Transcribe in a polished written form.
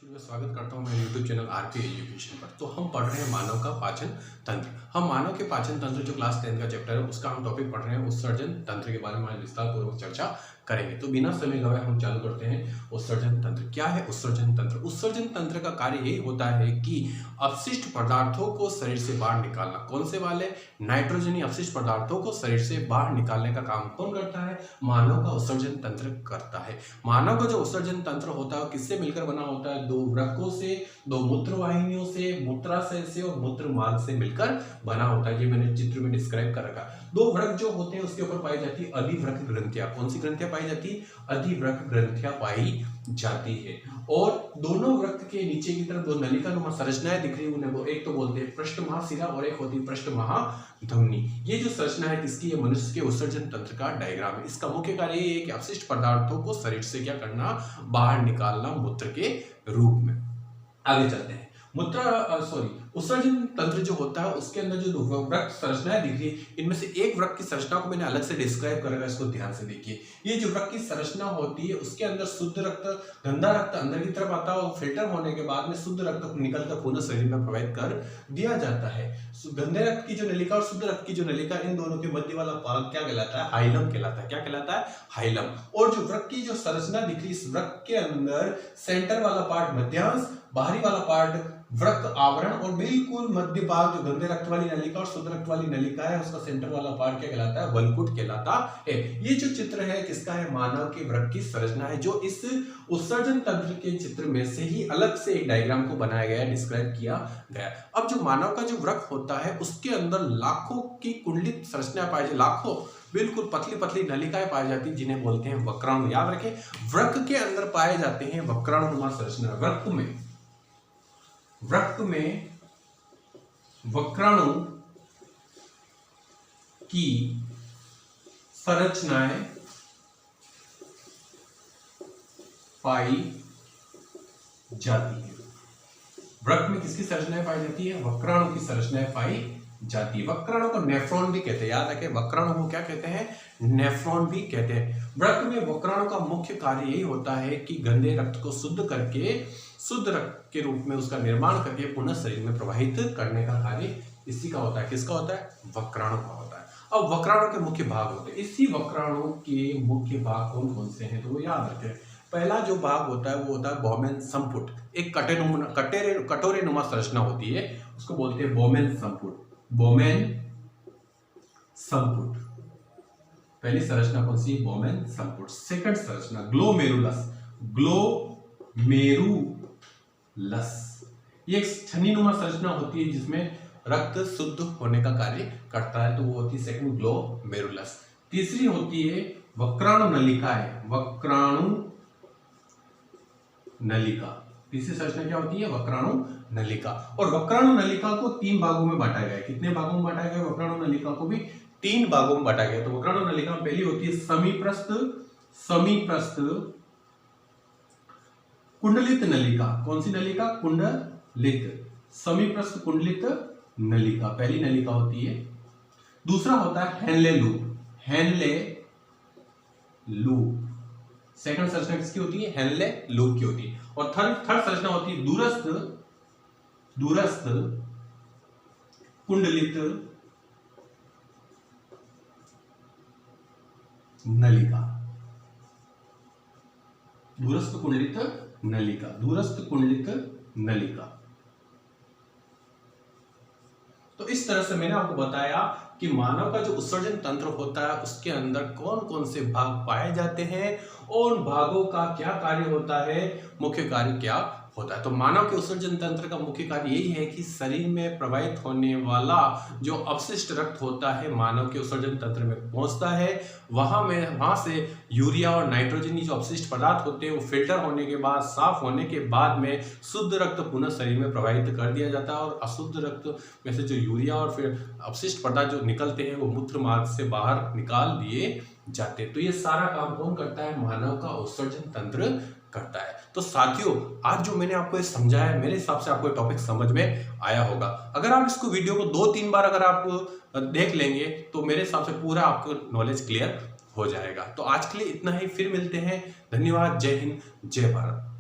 शुरू में स्वागत करता हूं मेरे YouTube चैनल आरपी एजुकेशन पर। तो हम पढ़ रहे हैं मानव का पाचन तंत्र। हम मानव के पाचन तंत्र जो क्लास 10 का चैप्टर है उसका हम टॉपिक पढ़ रहे हैं। उत्सर्जन तंत्र के बारे में आज विस्तार पूर्वक चर्चा करेंगे। तो बिना समय गवाए हम चालू करते हैं। उत्सर्जन तंत्र क्या है? उत्सर्जन तंत्र, उत्सर्जन तंत्र का कार्य यही होता है कि अपशिष्ट पदार्थों को शरीर से बाहर निकालना। कौन से वाले? नाइट्रोजनी अपशिष्ट पदार्थों को शरीर से बाहर निकालने का काम कौन करता है? मानव का उत्सर्जन तंत्र करता है। मानव का जो उत्सर्जन तंत्र होता है किससे मिलकर बना होता है? दो वृक्कों से, दो मूत्र वाहिनियों से, मूत्राशय से और मूत्र मार्ग से मिलकर बना होता है। ये मैंने चित्र में डिस्क्राइब कर रखा। दो वृक्क जो होते हैं उसके ऊपर पाई जाती है अधिवृक्क ग्रंथियां। कौन सी ग्रंथियां पाई जाती है? अधिवृक्क ग्रंथियां पाई जाती है। और दोनों वृक्क के नीचे की तरफ दो नलिका नुमा संरचनाएं दिख रही है, उन्हें वो एक तो बोलते हैं पृष्ठ महाशिरा और एक होती है पृष्ठ महाधमनी। ये जो संरचना है किसकी? ये मनुष्य के उत्सर्जन तंत्र का डायग्राम है। इसका मुख्य कार्य ये है कि अपशिष्ट पदार्थों को शरीर से क्या करना? बाहर निकालना मूत्र के रूप में। आगे चलते हैं। उत्सर्जन तंत्र जो होता है उसके अंदर जो वृक्क संरचनाएं दिख रही है, इनमें से एक वृक्क की संरचना को मैंने अलग से डिस्क्राइब करेगा, इसको ध्यान से देखिए। ये जो वृक्क की संरचना होती है उसके अंदर शुद्ध रक्त, गंदा रक्त अंदर की तरफ आता है और फिल्टर होने के बाद में शुद्ध रक्त निकलकर पुनः शरीर में प्रवाहित कर दिया जाता है। गंदे रक्त की जो नलिका और शुद्ध रक्त की जो नलिका, इन दोनों के मध्य वाला भाग क्या कहलाता है? हाइलम कहलाता है। क्या कहलाता है? हाइलम। और जो वृक्क की जो संरचना दिख रही है, इस वृक्क के अंदर सेंटर वाला पार्ट मध्यांश, बाहरी वाला पार्ट वृक्क आवरण और बिल्कुल मध्य भाग जो गंदे रक्त वाली नलिका और शुद्ध रक्त वाली नलिका है उसका सेंटर वाला पार्ट क्या कहलाता है? वलकुट कहलाता है। ये जो चित्र है किसका है? मानव के वृक्क की संरचना है, जो इस उत्सर्जन तंत्र के चित्र में से ही अलग से एक डायग्राम को बनाया गया, डिस्क्राइब किया गया। अब जो मानव का जो वृक्क होता है उसके अंदर लाखों की कुंडलित संरचना पाई जाती, लाखों बिल्कुल पतली पतली नलिकाएं पाई जाती, जिन्हें बोलते हैं वक्राणु। याद रखें, वृक्क के अंदर पाए जाते हैं वक्राणुनुमा संरचना। वृक्क में वक्राणु की संरचनाएं पाई जाती है। वृक्क में किसकी संरचनाएं पाई जाती है? वक्राणु की संरचनाएं पाई जाती है। वक्राणु को नेफ्रॉन भी कहते हैं। याद रखें, वक्राणु को क्या कहते हैं? नेफ्रॉन भी कहते हैं। वृक्क में वक्राणु का मुख्य कार्य यही होता है कि गंदे रक्त को शुद्ध करके शुद्ध रक्त के रूप में उसका निर्माण करके पुनः शरीर में प्रवाहित करने का कार्य इसी का होता है। किसका होता है? वक्राणु का होता है। अब वक्राणु के मुख्य भाग होते हैं। इसी वक्राणु के मुख्य भाग कौन कौन से हैं? तो वो याद रखें। पहला जो भाग होता है वो होता है बोमेन संपुट। एक कटोरे नुमा संरचना होती है, उसको बोलते हैं बोमेन संपुट। बोमेन संपुट पहली संरचना कौन सी? बोमेन संपुट। सेकंड संरचना ग्लोमेरुलस। ये एक छन्नीनुमा संरचना होती है जिसमें रक्त शुद्ध होने का कार्य करता है, तो वो होती है सेकंड ग्लोमेरुलस। तीसरी होती है वक्राणु नलिकाएं। वक्राणु नलिका, तीसरी संरचना क्या होती है? वक्राणु नलिका। और वक्राणु नलिका को तीन भागों में बांटा गया है। कितने भागों में बांटा गया? वक्राणु नलिका को भी तीन भागों में बांटा गया। तो वक्राणु नलिका में पहली होती है समीप्रस्थ कुंडलित नलिका। कौन सी नलिका? कुंडलित, समीप्रस्थ कुंडलित नलिका पहली नलिका होती है। दूसरा होता है हेनले लूप। सेकंड संरचना किसकी होती है? हेनले लूप की होती है। और थर्ड संरचना होती है दूरस्थ कुंडलित नलिका। दूरस्थ कुंडलित नलिका। तो इस तरह से मैंने आपको बताया कि मानव का जो उत्सर्जन तंत्र होता है उसके अंदर कौन कौन से भाग पाए जाते हैं और उन भागों का क्या कार्य होता है, मुख्य कार्य क्या होता है। तो मानव के उत्सर्जन तंत्र का मुख्य कार्य यही है कि शरीर में प्रवाहित होने वाला जो अपशिष्ट रक्त होता है मानव के उत्सर्जन तंत्र में पहुंचता है। वहां से यूरिया और नाइट्रोजनी जो अपशिष्ट पदार्थ होते हैं वो फिल्टर होने के बाद, साफ होने के बाद में शुद्ध रक्त पुनः शरीर में प्रवाहित कर दिया जाता है। और अशुद्ध रक्त में से जो यूरिया और फिर अपशिष्ट पदार्थ जो निकलते हैं वो मूत्र मार्ग से बाहर निकाल दिए जाते हैं। तो ये सारा काम कौन करता है? मानव का उत्सर्जन तंत्र करता है। तो साथियों, आज जो मैंने आपको ये समझाया, मेरे हिसाब से आपको टॉपिक समझ में आया होगा। अगर आप इसको वीडियो को 2-3 बार अगर आप देख लेंगे तो मेरे हिसाब से पूरा आपको नॉलेज क्लियर हो जाएगा। तो आज के लिए इतना ही, फिर मिलते हैं। धन्यवाद। जय हिंद, जय भारत।